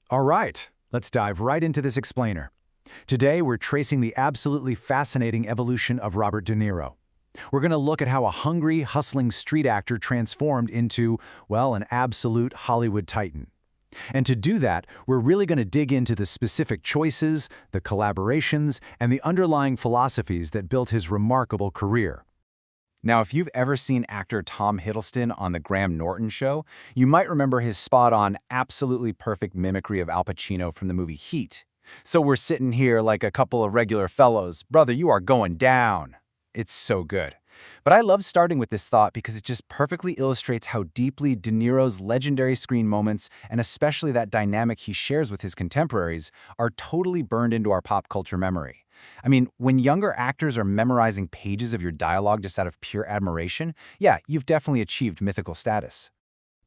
All right, let's dive right into this explainer. Today, we're tracing the absolutely fascinating evolution of Robert De Niro. We're going to look at how a hungry, hustling street actor transformed into, well, an absolute Hollywood titan. And to do that, we're really going to dig into the specific choices, the collaborations, and the underlying philosophies that built his remarkable career. Now, if you've ever seen actor Tom Hiddleston on The Graham Norton Show, you might remember his spot-on, absolutely perfect mimicry of Al Pacino from the movie Heat. So we're sitting here like a couple of regular fellows. Brother, you are going down. It's so good. But I love starting with this thought because it just perfectly illustrates how deeply De Niro's legendary screen moments, and especially that dynamic he shares with his contemporaries, are totally burned into our pop culture memory. I mean, when younger actors are memorizing pages of your dialogue just out of pure admiration, yeah, you've definitely achieved mythical status.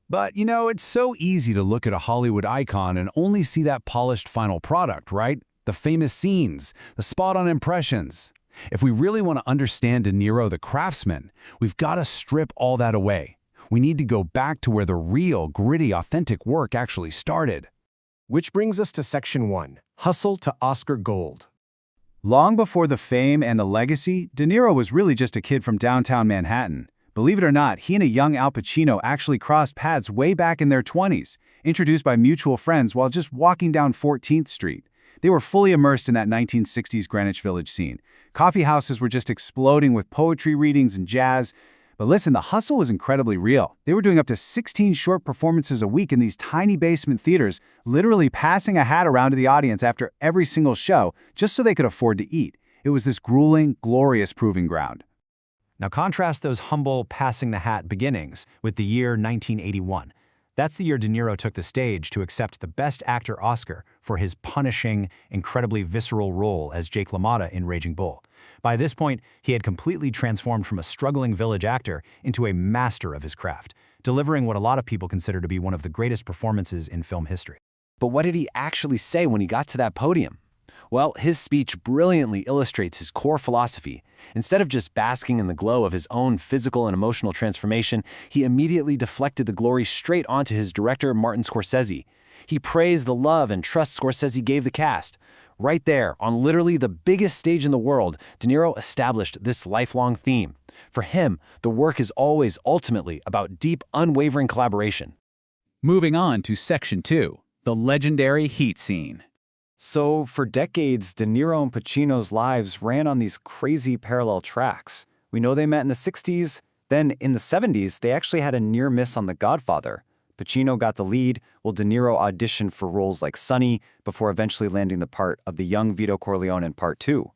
But, it's so easy to look at a Hollywood icon and only see that polished final product, right? The famous scenes, the spot-on impressions. If we really want to understand De Niro the craftsman, we've got to strip all that away. We need to go back to where the real, gritty, authentic work actually started. Which brings us to Section 1, Hustle to Oscar Gold. Long before the fame and the legacy, De Niro was really just a kid from downtown Manhattan. Believe it or not, he and a young Al Pacino actually crossed paths way back in their 20s, introduced by mutual friends while just walking down 14th Street. They were fully immersed in that 1960s Greenwich Village scene. Coffee houses were just exploding with poetry readings and jazz. But listen, the hustle was incredibly real. They were doing up to 16 short performances a week in these tiny basement theaters, literally passing a hat around to the audience after every single show, just so they could afford to eat. It was this grueling, glorious proving ground. Now contrast those humble passing the hat beginnings with the year 1981. That's the year De Niro took the stage to accept the Best Actor Oscar for his punishing, incredibly visceral role as Jake LaMotta in Raging Bull. By this point, he had completely transformed from a struggling village actor into a master of his craft, delivering what a lot of people consider to be one of the greatest performances in film history. But what did he actually say when he got to that podium? Well, his speech brilliantly illustrates his core philosophy. Instead of just basking in the glow of his own physical and emotional transformation, he immediately deflected the glory straight onto his director, Martin Scorsese. He praised the love and trust Scorsese gave the cast. Right there, on literally the biggest stage in the world, De Niro established this lifelong theme. For him, the work is always ultimately about deep, unwavering collaboration. Moving on to Section 2, the legendary Heat scene. So, for decades, De Niro and Pacino's lives ran on these crazy parallel tracks. We know they met in the 60s, then in the 70s, they actually had a near miss on The Godfather. Pacino got the lead, while De Niro auditioned for roles like Sonny before eventually landing the part of the young Vito Corleone in Part 2.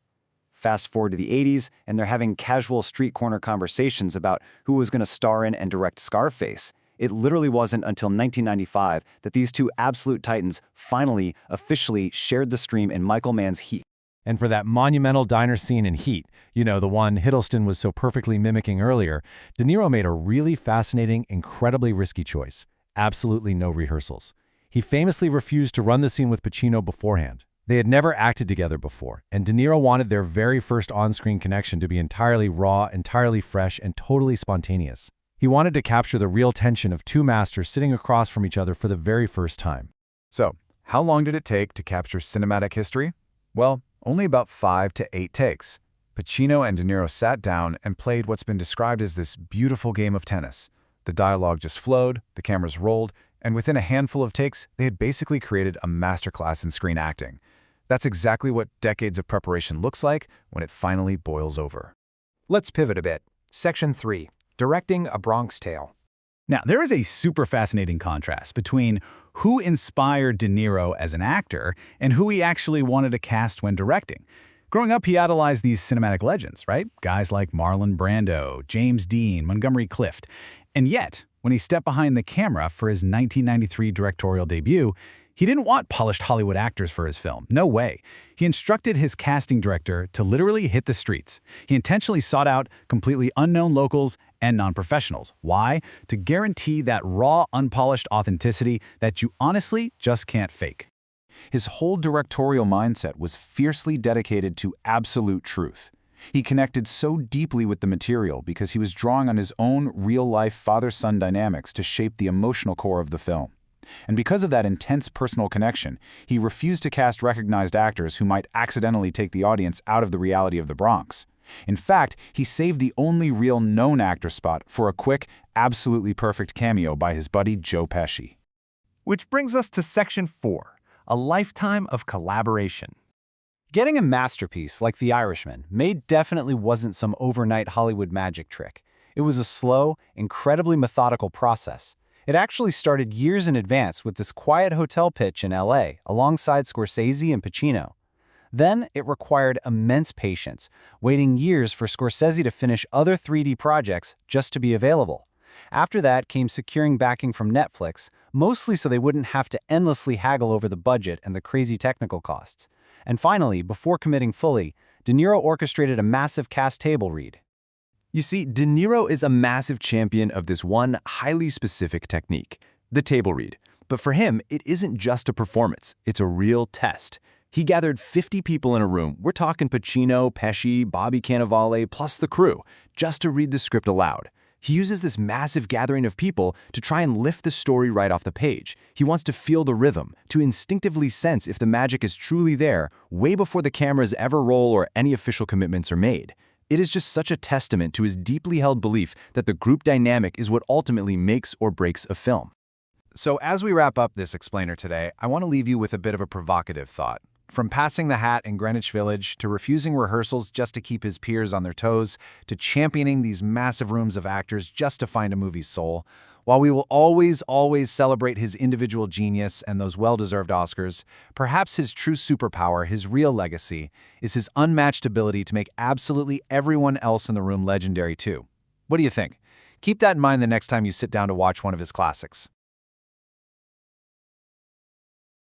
Fast forward to the 80s, and they're having casual street corner conversations about who was going to star in and direct Scarface. It literally wasn't until 1995 that these two absolute titans finally, officially shared the stream in Michael Mann's Heat. And for that monumental diner scene in Heat, the one Hiddleston was so perfectly mimicking earlier, De Niro made a really fascinating, incredibly risky choice. Absolutely no rehearsals. He famously refused to run the scene with Pacino beforehand. They had never acted together before, and De Niro wanted their very first on-screen connection to be entirely raw, entirely fresh, and totally spontaneous. He wanted to capture the real tension of two masters sitting across from each other for the very first time. So, how long did it take to capture cinematic history? Well, only about 5 to 8 takes. Pacino and De Niro sat down and played what's been described as this beautiful game of tennis. The dialogue just flowed, the cameras rolled, and within a handful of takes, they had basically created a masterclass in screen acting. That's exactly what decades of preparation looks like when it finally boils over. Let's pivot a bit. Section 3, Directing a Bronx Tale. Now, there is a super fascinating contrast between who inspired De Niro as an actor and who he actually wanted to cast when directing. Growing up, he idolized these cinematic legends, right? Guys like Marlon Brando, James Dean, Montgomery Clift. And yet, when he stepped behind the camera for his 1993 directorial debut, he didn't want polished Hollywood actors for his film. No way. He instructed his casting director to literally hit the streets. He intentionally sought out completely unknown locals and non-professionals. Why? To guarantee that raw, unpolished authenticity that you honestly just can't fake. His whole directorial mindset was fiercely dedicated to absolute truth. He connected so deeply with the material because he was drawing on his own real-life father-son dynamics to shape the emotional core of the film. And because of that intense personal connection, he refused to cast recognized actors who might accidentally take the audience out of the reality of the Bronx. In fact, he saved the only real known actor spot for a quick, absolutely perfect cameo by his buddy Joe Pesci. Which brings us to Section 4, a lifetime of collaboration. Getting a masterpiece like The Irishman definitely wasn't some overnight Hollywood magic trick. It was a slow, incredibly methodical process. It actually started years in advance with this quiet hotel pitch in LA alongside Scorsese and Pacino. Then it required immense patience, waiting years for Scorsese to finish other 3D projects just to be available. After that came securing backing from Netflix, mostly so they wouldn't have to endlessly haggle over the budget and the crazy technical costs. And finally, before committing fully, De Niro orchestrated a massive cast table read. You see, De Niro is a massive champion of this one highly specific technique, the table read. But for him, it isn't just a performance, it's a real test. He gathered 50 people in a room, we're talking Pacino, Pesci, Bobby Cannavale, plus the crew, just to read the script aloud. He uses this massive gathering of people to try and lift the story right off the page. He wants to feel the rhythm, to instinctively sense if the magic is truly there, way before the cameras ever roll or any official commitments are made. It is just such a testament to his deeply held belief that the group dynamic is what ultimately makes or breaks a film. So as we wrap up this explainer today, I want to leave you with a bit of a provocative thought. From passing the hat in Greenwich Village, to refusing rehearsals just to keep his peers on their toes, to championing these massive rooms of actors just to find a movie's soul, while we will always celebrate his individual genius and those well-deserved Oscars, perhaps his true superpower, his real legacy, is his unmatched ability to make absolutely everyone else in the room legendary too. What do you think? Keep that in mind the next time you sit down to watch one of his classics.